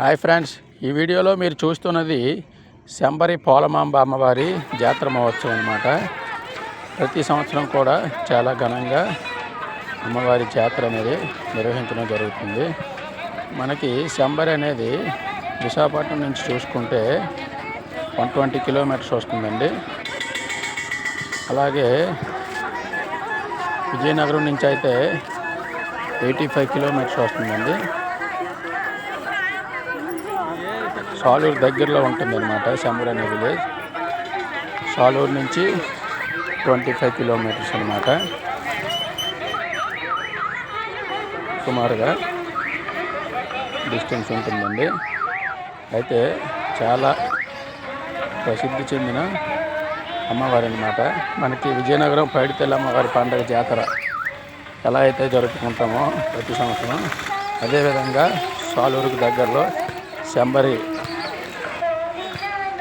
Hi friends, ఈ వీడియోలో మీరు చూస్తున్నది శంబరి పోలమాంబ అమ్మవారి జాతర మహోత్సవం అన్నమాట. ప్రతి సంవత్సరం కూడా చాలా ఘనంగా అమ్మవారి జాతర అనేది నిర్వహించడం జరుగుతుంది. మనకి శంబరి అనేది విశాఖపట్నం నుంచి చూసుకుంటే 120 కిలోమీటర్స్ వస్తుందండి. అలాగే విజయనగరం నుంచి అయితే 85 కిలోమీటర్స్ వస్తుందండి. సాలూరు దగ్గరలో ఉంటుందన్నమాట శంబరి అనే విలేజ్. సాలూరు నుంచి 25 కిలోమీటర్స్ అన్నమాట. సుమారుగా డిస్టెన్స్ ఉంటుందండి. అయితే చాలా ప్రసిద్ధి చెందిన అమ్మవారి అన్నమాట. మనకి విజయనగరం పైడితల్లి అమ్మవారి పండుగ జాతర ఎలా అయితే జరుపుకుంటామో ప్రతి సంవత్సరం, అదేవిధంగా సాలూరుకు దగ్గరలో శంబరి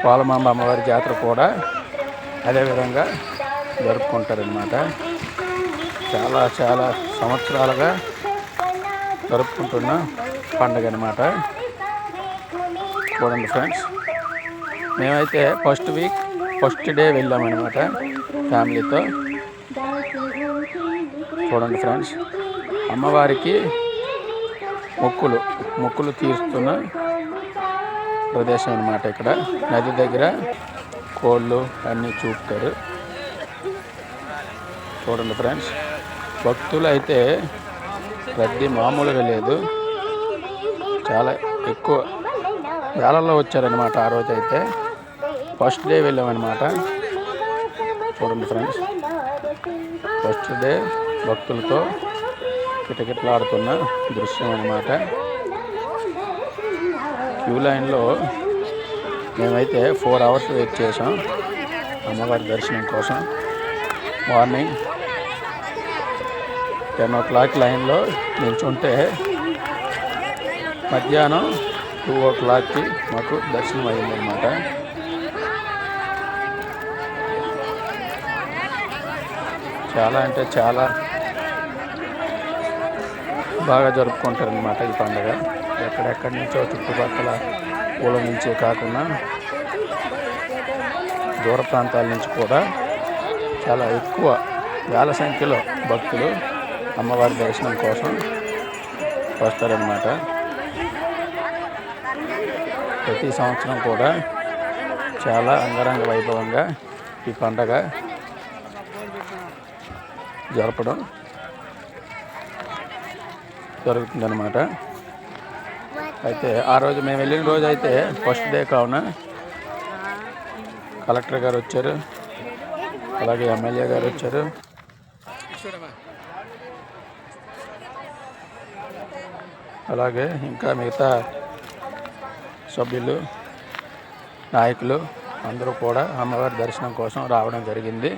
పోలమాంబ అమ్మవారి జాతర కూడా అదేవిధంగా జరుపుకుంటారనమాట. చాలా చాలా సంవత్సరాలుగా జరుపుకుంటున్న పండుగ అనమాట. చూడండి ఫ్రెండ్స్, మేమైతే ఫస్ట్ డే వెళ్ళామన్నమాట ఫ్యామిలీతో. చూడండి ఫ్రెండ్స్, అమ్మవారికి మొక్కులు తీరుస్తున్న ప్రదేశం అన్నమాట. ఇక్కడ నది దగ్గర కోళ్ళు అన్నీ చూపుతారు. చూడండి ఫ్రెండ్స్, భక్తులు అయితే రద్దీ మామూలుగా లేదు. చాలా ఎక్కువ వేలల్లో వచ్చారనమాట. ఆ రోజు అయితే ఫస్ట్ డే వెళ్ళామన్నమాట. చూడండి ఫ్రెండ్స్, ఫస్ట్ డే భక్తులతో కిటకిటలాడుతున్న దృశ్యం అన్నమాట. క్యూ లైన్లో మేమైతే 4 అవర్స్ వెయిట్ చేసాం అమ్మవారి దర్శనం కోసం. మార్నింగ్ 10 o'clock లైన్లో నిల్చుంటే మధ్యాహ్నం 2 o'clockకి మాకు దర్శనం అయిందన్నమాట. చాలా అంటే చాలా బాగా జరుపుకుంటారనమాట ఈ పండుగ. ఎక్కడెక్కడి నుంచో చుట్టుపక్కల ఊళ్ళ నుంచే కాకుండా దూర ప్రాంతాల నుంచి కూడా చాలా ఎక్కువ వేల సంఖ్యలో భక్తులు అమ్మవారి దర్శనం కోసం వస్తారన్నమాట. ప్రతి సంవత్సరం కూడా చాలా అంగరంగ వైభవంగా ఈ పండగ జరపడం జరుగుతుందన్నమాట. అయితే ఆ రోజు మేము వెళ్ళిన రోజు అయితే ఫస్ట్ డే కావున కలెక్టర్ గారు వచ్చారు, అలాగే ఎమ్మెల్యే గారు వచ్చారు, అలాగే ఇంకా మిగతా సభ్యులు నాయకులు అందరూ కూడా అమ్మవారి దర్శనం కోసం రావడం జరిగింది.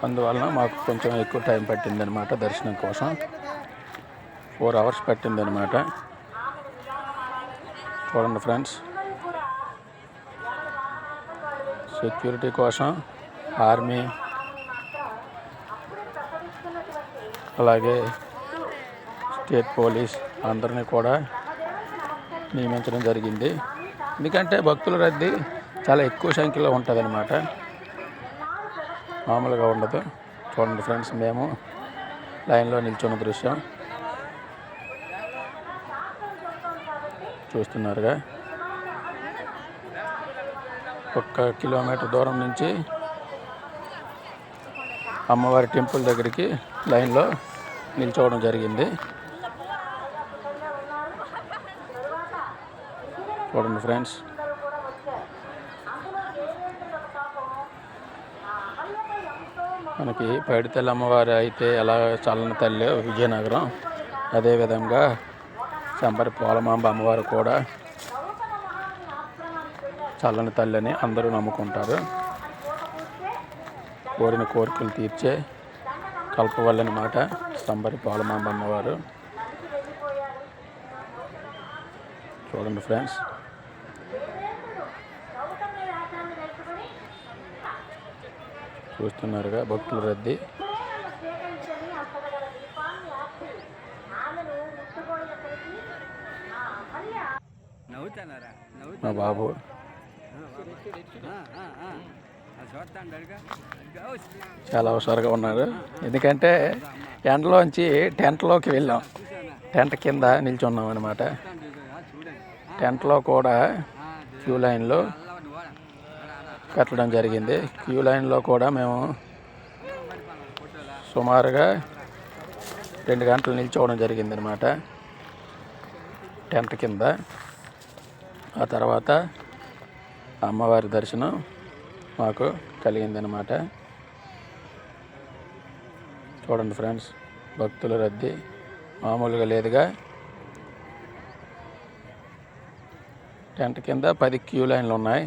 అందువలన మాకు కొంచెం ఎక్కువ టైం పట్టిందనమాట దర్శనం కోసం. 4 అవర్స్ పట్టిందనమాట. చూడండి ఫ్రెండ్స్, సెక్యూరిటీ కోసం ఆర్మీ అలాగే స్టేట్ పోలీస్ అందరినీ కూడా నియమించడం జరిగింది. ఎందుకంటే భక్తుల రద్దీ చాలా ఎక్కువ సంఖ్యలో ఉంటుందన్నమాట, మామూలుగా ఉండదు. చూడండి ఫ్రెండ్స్, మేము లైన్లో నిల్చున్న దృశ్యం చూస్తున్నారుగా. 1 కిలోమీటర్ దూరం నుంచి అమ్మవారి టెంపుల్ దగ్గరికి లైన్లో నిల్చోవడం జరిగింది. చూడండి ఫ్రెండ్స్, మనకి పైడితల్లి అమ్మవారి అయితే ఎలా చల్లని తల్లి విజయనగరం, అదేవిధంగా శంబరి పోలమాంబ అమ్మవారు కూడా చల్లని తల్లి అని అందరూ నమ్ముకుంటారు. కోరిన కోరికలు తీర్చే కల్పవల్లి అన్నమాట శంబరి పోలమాంబ అమ్మవారు. చూడండి ఫ్రెండ్స్, చూస్తున్నారుగా భక్తుల రద్దీ. మా బాబు చాలా హుషారుగా ఉన్నారు. ఎందుకంటే ఎండలోంచి టెంట్లోకి వెళ్ళాం. టెంట్ కింద నిల్చున్నాం అనమాట. టెంట్లో కూడా క్యూ లైన్లో కట్టడం జరిగింది. క్యూ లైన్లో కూడా మేము సుమారుగా 2 గంటలు నిల్చోవడం జరిగింది అనమాట టెంట్ కింద. ఆ తర్వాత అమ్మవారి దర్శనం మాకు కలిగిందనమాట. చూడండి ఫ్రెండ్స్, భక్తుల రద్దీ మామూలుగా లేదుగా. టెంట్ కింద 10 క్యూ లైన్లు ఉన్నాయి.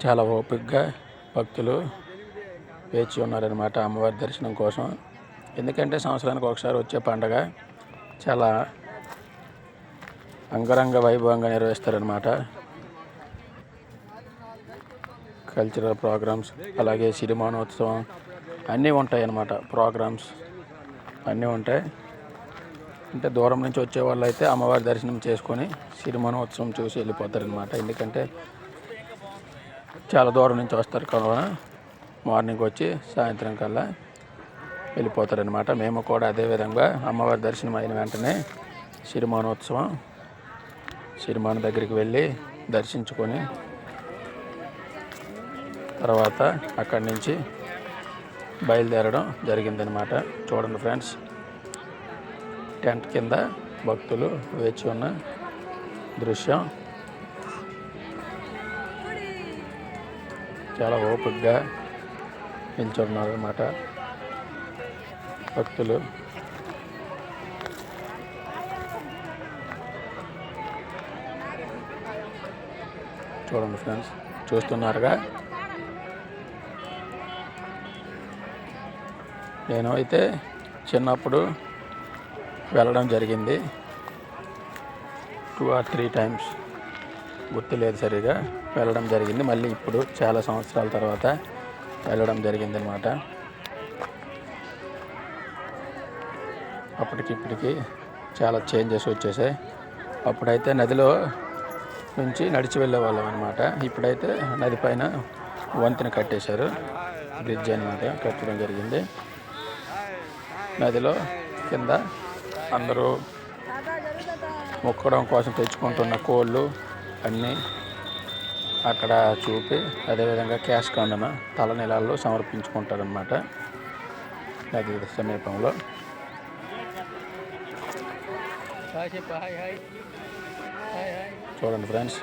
చాలా ఓపికగా భక్తులు వేచి ఉన్నారనమాట అమ్మవారి దర్శనం కోసం. ఎందుకంటే సంవత్సరానికి ఒకసారి వచ్చే పండగ చాలా అంగరంగ వైభవంగా నిర్వహిస్తారనమాట. కల్చరల్ ప్రోగ్రామ్స్, అలాగే సిరిమానోత్సవం అన్నీ ఉంటాయి అన్నమాట. ప్రోగ్రామ్స్ అన్నీ ఉంటాయి. అంటే దూరం నుంచి వచ్చే వాళ్ళు అయితే అమ్మవారి దర్శనం చేసుకొని సిరిమానోత్సవం చూసి వెళ్ళిపోతారనమాట. ఎందుకంటే చాలా దూరం నుంచి వస్తారు కదా, మార్నింగ్ వచ్చి సాయంత్రం కల్లా వెళ్ళిపోతారనమాట. మేము కూడా అదేవిధంగా అమ్మవారి దర్శనం అయిన వెంటనే సిరిమాను దగ్గరికి వెళ్ళి దర్శించుకొని తర్వాత అక్కడి నుంచి బయలుదేరడం జరిగిందనమాట. చూడండి ఫ్రెండ్స్, టెంట్ కింద భక్తులు వేచి ఉన్న దృశ్యం. చాలా ఓపికగా నిల్చున్నారు అన్నమాట భక్తులు. చూడండి ఫ్రెండ్స్, చూస్తున్నారుగా. నేను అయితే చిన్నప్పుడు వెళ్ళడం జరిగింది 2 or 3 times, గుర్తులేదు సరిగా. వెళ్ళడం జరిగింది. మళ్ళీ ఇప్పుడు చాలా సంవత్సరాల తర్వాత వెళ్ళడం జరిగిందనమాట. అప్పటికిప్పటికి చాలా చేంజెస్ వచ్చేసాయి. అప్పుడైతే నదిలో నుంచి నడిచి వెళ్ళేవాళ్ళం అనమాట. ఇప్పుడైతే నది పైన వంతెన కట్టేశారు, బ్రిడ్జ్ అనమాట కట్టడం జరిగింది. నదిలో కింద అందరూ మొక్కడం కోసం తెచ్చుకుంటున్న కోళ్ళు అన్నీ అక్కడ చూపి, అదేవిధంగా క్యాష్ కందన తలనీలాల్లో సమర్పించుకుంటారనమాట నది సమీపంలో. చూడండి ఫ్రెండ్స్,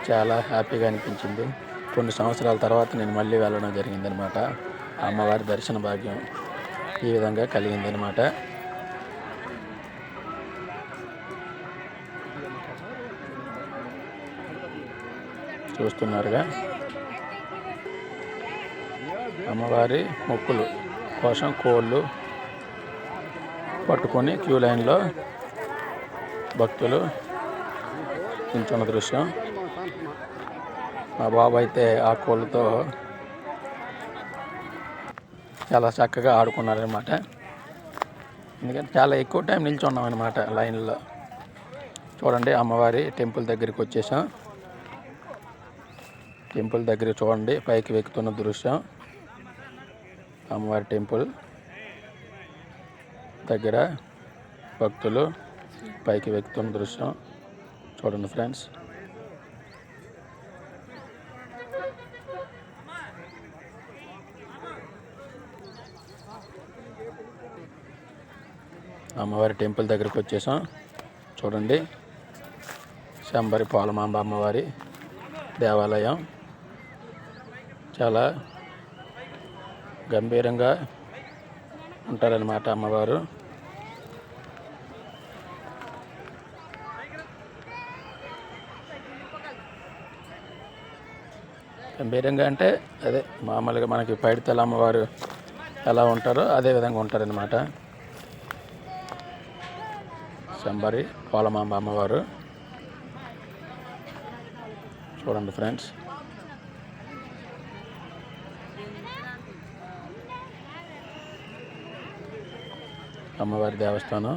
చాలా హ్యాపీగా అనిపించింది. కొన్ని సంవత్సరాల తర్వాత నేను మళ్ళీ వెళ్ళడం జరిగిందనమాట. అమ్మవారి దర్శన భాగ్యం ఈ విధంగా కలిగిందనమాట. చూస్తున్నారుగా, అమ్మవారి మొక్కులు కోసం కోళ్ళు పట్టుకొని క్యూ లైన్లో భక్తులు నిల్చున్న దృశ్యం. మా బాబు అయితే ఆ కోళ్ళతో చాలా చక్కగా ఆడుకున్నారనమాట. ఎందుకంటే చాలా ఎక్కువ టైం నిల్చున్నాం అనమాట లైన్లో. చూడండి, అమ్మవారి టెంపుల్ దగ్గరికి వచ్చేసాం. టెంపుల్ దగ్గర చూడండి, పైకి ఎక్కుతున్న దృశ్యం. అమ్మవారి టెంపుల్ దగ్గర భక్తులు పైకి ఎక్కుతున్న దృశ్యం చూడండి ఫ్రెండ్స్. అమ్మవారి టెంపుల్ దగ్గరికి వచ్చేసాం. చూడండి, శంబరి పోలమాంబ అమ్మవారి దేవాలయం. చాలా గంభీరంగా ఉంటారన్నమాట అమ్మవారు. గంభీరంగా అంటే అదే మామూలుగా మనకి పైడితల్లి అమ్మవారు ఎలా ఉంటారో అదే విధంగా ఉంటారన్నమాట శంబరి పోలమాంబ అమ్మవారు. చూడండి ఫ్రెండ్స్, అమ్మవారి దేవస్థానం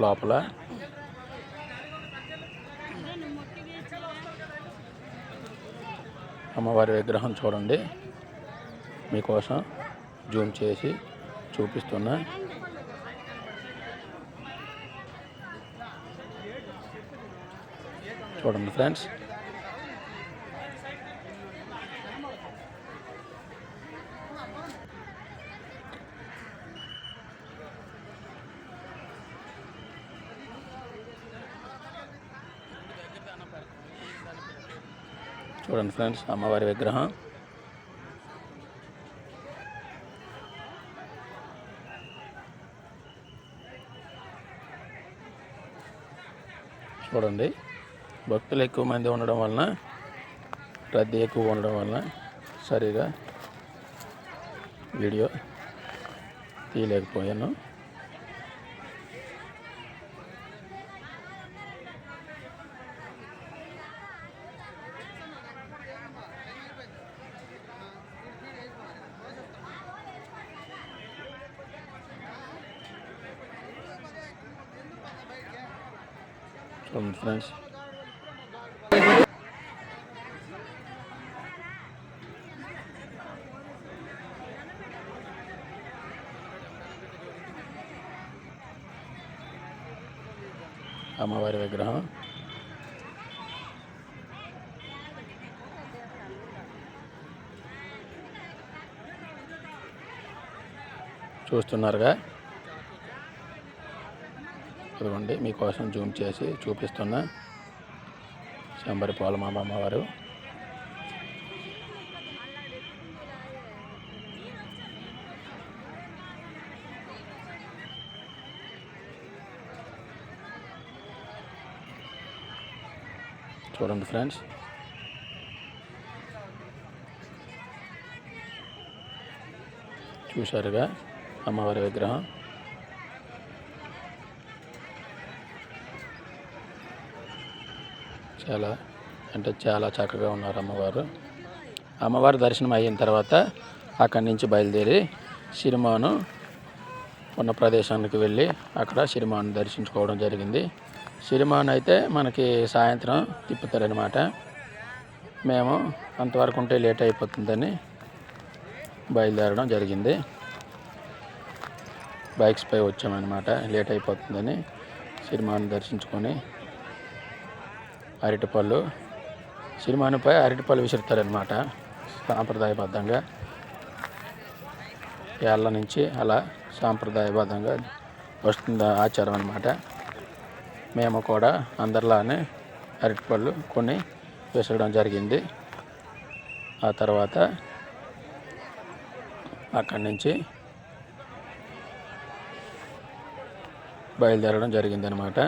లోపల అమ్మవారి విగ్రహం చూడండి, మీకోసం జూమ్ చేసి చూపిస్తున్నా. చూడండి ఫ్రెండ్స్, చూడండి ఫ్రెండ్స్ అమ్మవారి విగ్రహం. చూడండి, భక్తులు ఎక్కువ మంది ఉండడం వలన, రద్దీ ఎక్కువ ఉండడం వలన సరిగా వీడియో తీయలేకపోయాను. చూడండి ఫ్రెండ్స్, అమ్మవారి విగ్రహం. చూస్తున్నారుగా, ఇదిగోండి మీకోసం జూమ్ చేసి చూపిస్తున్నా శంబరి పోలమాంబ అమ్మవారు. చూడండి ఫ్రెండ్స్, చూశారుగా అమ్మవారి విగ్రహం. చాలా చక్కగా ఉన్నారు అమ్మవారు. అమ్మవారి దర్శనం అయిన తర్వాత అక్కడి నుంచి బయలుదేరి సిరిమాను ఉన్న ప్రదేశానికి వెళ్ళి అక్కడ సిరిమాను దర్శించుకోవడం జరిగింది. సిరిమాను అయితే మనకి సాయంత్రం తిప్పుతారనమాట. మేము అంతవరకు ఉంటే లేట్ అయిపోతుందని బయలుదేరడం జరిగింది. బైక్స్పై వచ్చామన్నమాట, లేట్ అయిపోతుందని. సిరిమాను దర్శించుకొని అరటిపళ్ళు, సిరిమానుపై అరటిపళ్ళు విసురుతారనమాట సాంప్రదాయబద్ధంగా. ఏళ్ళ నుంచి అలా సాంప్రదాయబద్ధంగా వస్తుంది ఆచారం అన్నమాట. మేము కూడా అందరిలానే అరటిపళ్ళు కొన్ని విసరడం జరిగింది. ఆ తర్వాత అక్కడి నుంచి బయలుదేరడం జరిగిందనమాట.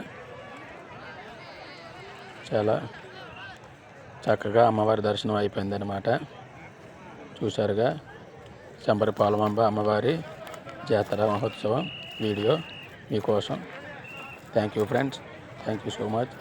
చాలా చక్కగా అమ్మవారి దర్శనం అయిపోయిందనమాట. చూశారుగా శంబరి పోలమాంబ అమ్మవారి జాతర మహోత్సవం వీడియో మీకోసం. Thank you friends, thank you so much.